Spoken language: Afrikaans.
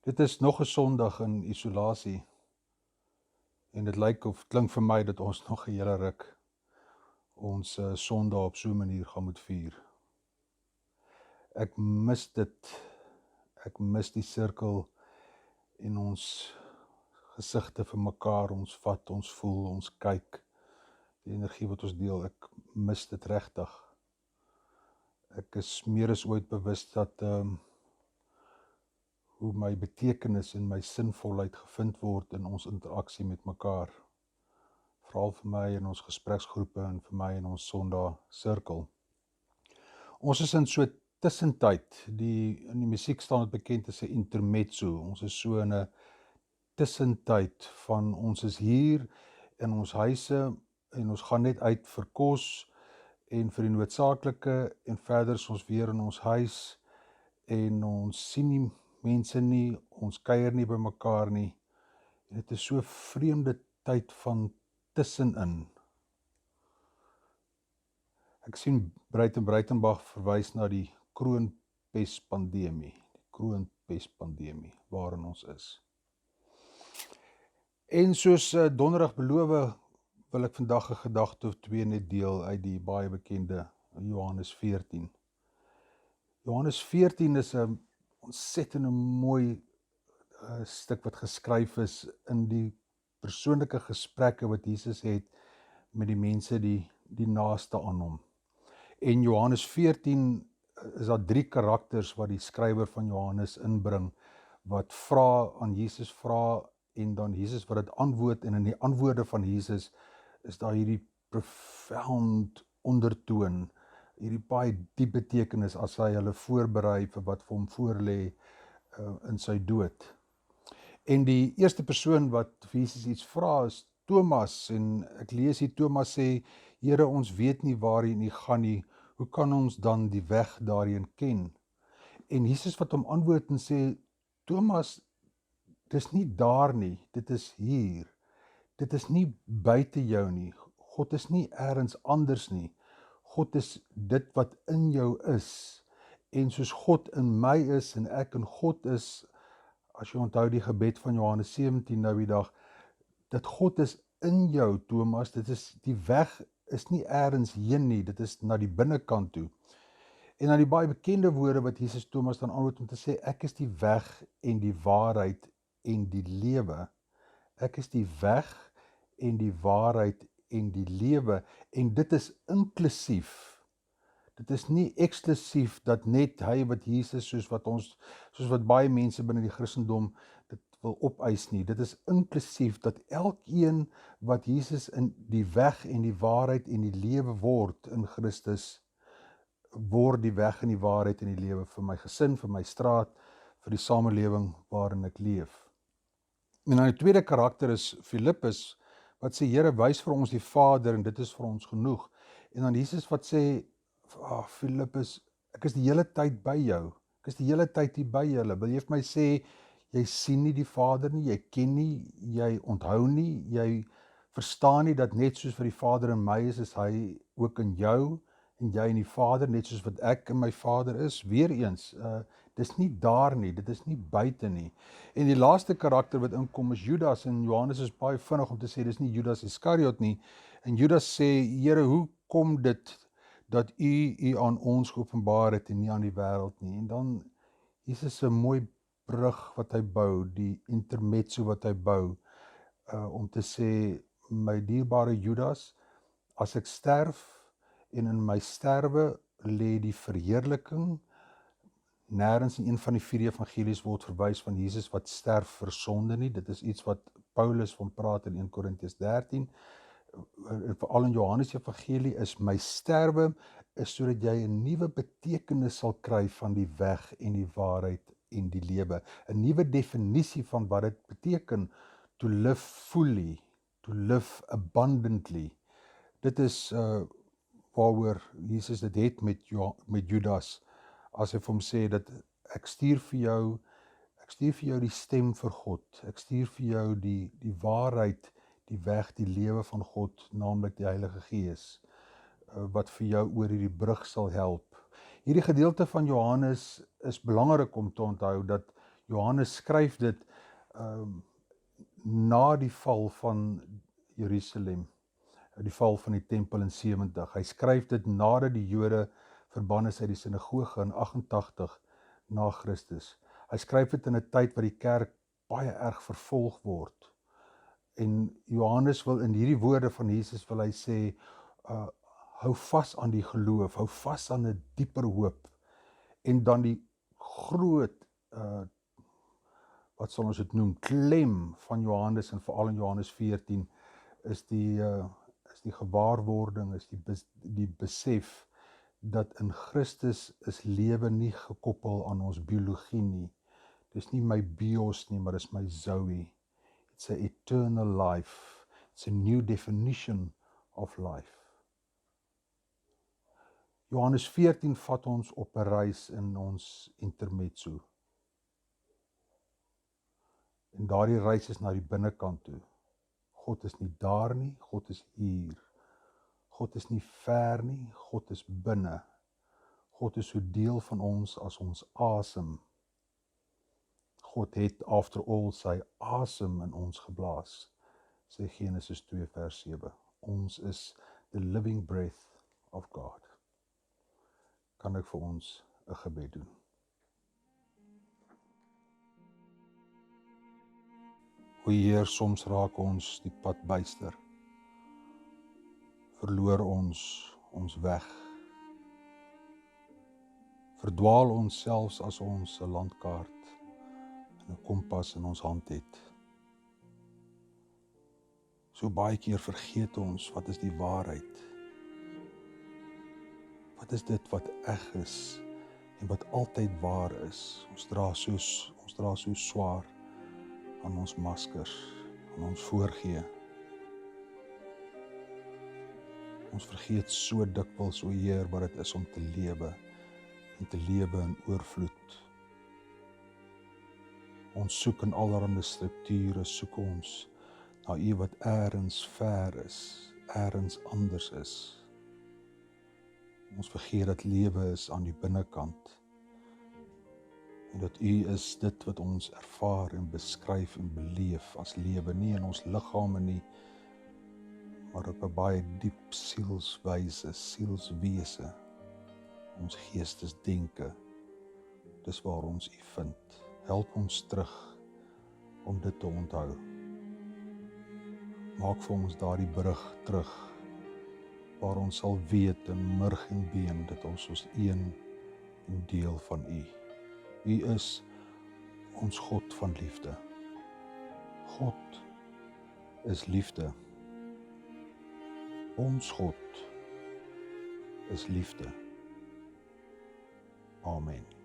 Dit is nog 'n Sondag in isolasie en dit klink vir my dat ons nog 'n hele ruk ons Sondag op so 'n manier gaan moet vier. Ek mis dit. Ek mis die sirkel en ons gesigte vir mekaar, ons vat, ons voel, ons kyk, die energie wat ons deel. Ek mis dit regtig. Ek is meer as ooit bewus dat hoe my betekenis en my sinvolheid gevind word in ons interaksie met mekaar. Veral vir my in ons gespreksgroepe en vir my in ons Sondag sirkel. Ons is in so tussentyd, in die musiek staan dit bekend as 'n intermezzo. Ons is so in 'n tussentyd van ons is hier in ons huise en ons gaan net uit vir kos en vir die noodsaaklike en verder is ons weer in ons huis en ons sien nie mense nie, ons kuier nie by mekaar nie. En dit is so 'n vreemde tyd van tussenin. Ek sien Breitenbach verwys na die kroonpespandemie, waarin ons is. En soos donderdag beloof, wil ek vandag 'n gedagte of twee net deel uit die baie bekende Johannes 14. Johannes 14 is 'n ontsettende mooi stuk wat geskryf is in die persoonlike gesprekke wat Jesus het met die mense die naaste aan hom. En Johannes 14 is daar 3 karakters wat die skrywer van Johannes inbring, wat aan Jesus vra en dan Jesus wat dit antwoord, en in die antwoorde van Jesus is daar hierdie profound ondertoon, hierdie baie diep betekenis as hy hulle voorberei vir wat vir hom voorlê in sy dood. En die eerste persoon wat vir Jesus iets vra is Thomas, en ek lees hier, Thomas sê, Here, ons weet nie waarheen U gaan nie, hoe kan ons dan die weg daarheen ken? En Jesus wat hom antwoord en sê, Thomas, dis nie daar nie, dit is hier. Dit is nie buite jou nie. God is nie elders anders nie. God is dit wat in jou is. En soos God in my is en ek in God is, as jy onthou die gebed van Johannes 17 nou die dag, dat God is in jou, Thomas, die weg is nie elders heen nie, dit is na die binnekant toe. En dan die baie bekende woorde wat Jesus Thomas dan antwoord om te sê, ek is die weg en die waarheid en die lewe. Ek is die weg en die waarheid en die lewe, en dit is inklusief. Dit is nie eksklusief dat net hy wat Jesus, soos wat baie mense binne die Christendom dit wil opeis nie. Dit is inklusief dat elkeen wat Jesus in die weg en die waarheid en die lewe word in Christus, word die weg en die waarheid en die lewe vir my gesin, vir my straat, vir die samelewing waarin ek leef. En dan die tweede karakter is Filippus, wat sê, Here, wys vir ons die Vader en dit is vir ons genoeg. En dan Jesus wat sê, Filippus, ek is die hele tyd by jou. Ek is die hele tyd hier by julle. Wil jy vir my sê, jy sien nie die Vader nie, jy ken nie, jy onthou nie, jy verstaan nie dat net soos vir die Vader in my is hy ook in jou, en jy in die Vader, net soos wat ek in my Vader is. Weereens, dis nie daar nie, dit is nie buite nie. En die laaste karakter wat inkom is Judas, en Johannes is baie vinnig om te sê, dis nie Judas Iskariot nie. En Judas sê, Here, hoe kom dit dat U aan ons geopenbaar het en nie aan die wêreld nie? En dan Jesus 'n mooi brug wat hy bou, die intermezzo wat hy bou, om te sê, my dierbare Judas, as ek sterf en in my sterwe lê die verheerliking. Nêrens in een van die 4 evangelies word verwys van Jesus wat sterf vir sonde nie. Dit is iets wat Paulus van praat in 1 Korintiërs 13. Veral in Johannes Evangelie is my sterwe is sodat jy 'n nuwe betekenis sal kry van die weg en die waarheid en die lewe. 'n Nuwe definisie van wat dit beteken to live fully, to live abundantly. Dit is waaroor Jesus dit het met Judas, as hy vir hom sê dat ek stuur vir jou die stem vir God, ek stuur vir jou die waarheid, die weg, die lewe van God, naamlik die Heilige Gees, wat vir jou oor hierdie brug sal help. Hierdie gedeelte van Johannes is belangrik om te onthou, dat Johannes skryf dit na die val van Jerusalem, die val van die tempel in 70. Hy skryf dit nadat die Jode verban is uit die sinagoge in 88 na Christus. Hy skryf dit in 'n tyd wat die kerk baie erg vervolg word. En Johannes wil in hierdie woorde van Jesus wil hy sê, hou vas aan die geloof, hou vas aan 'n dieper hoop. En dan die groot, wat sal ons dit noem, klem van Johannes en veral in Johannes 14 is die gewaarwording, is die besef dat in Christus is lewe nie gekoppel aan ons biologie nie. Dis nie my bios nie, maar dis my zoe. It's an eternal life. It's a new definition of life. Johannes 14 vat ons op 'n reis in ons intermezzo. En daardie reis is na die binnekant toe. God is nie daar nie, God is hier. God is nie ver nie, God is binne. God is so deel van ons as ons asem. God het after all sy asem in ons geblaas, sê Genesis 2 vers 7. Ons is the living breath of God. Kan ek vir ons 'n gebed doen? O Heer, soms raak ons die pad byster. Verloor ons weg. Verdwaal ons selfs as ons 'n landkaart en 'n kompas in ons hand het. So baie keer vergeet ons, wat is die waarheid? Wat is dit wat eg is en wat altyd waar is? Ons dra so swaar aan ons maskers, aan ons voorgee. Ons vergeet so dikwels, o Heer, wat dit is om te lewe en te lewe in oorvloed. Ons soek in allerlei strukture, soek ons na U wat ergens ver is, ergens anders is. Ons vergeet dat lewe is aan die binnekant en dat U is dit wat ons ervaar en beskryf en beleef as lewe, nie in ons liggame nie, maar op 'n baie diep sielswese, ons geestesdenke. Dis waar ons U vind. Help ons terug om dit te onthou. Maak vir ons daardie brug terug, waar ons sal weet in murg en been dat ons is een en deel van U. U is ons God van liefde. God is liefde. Ons God is liefde. Amen.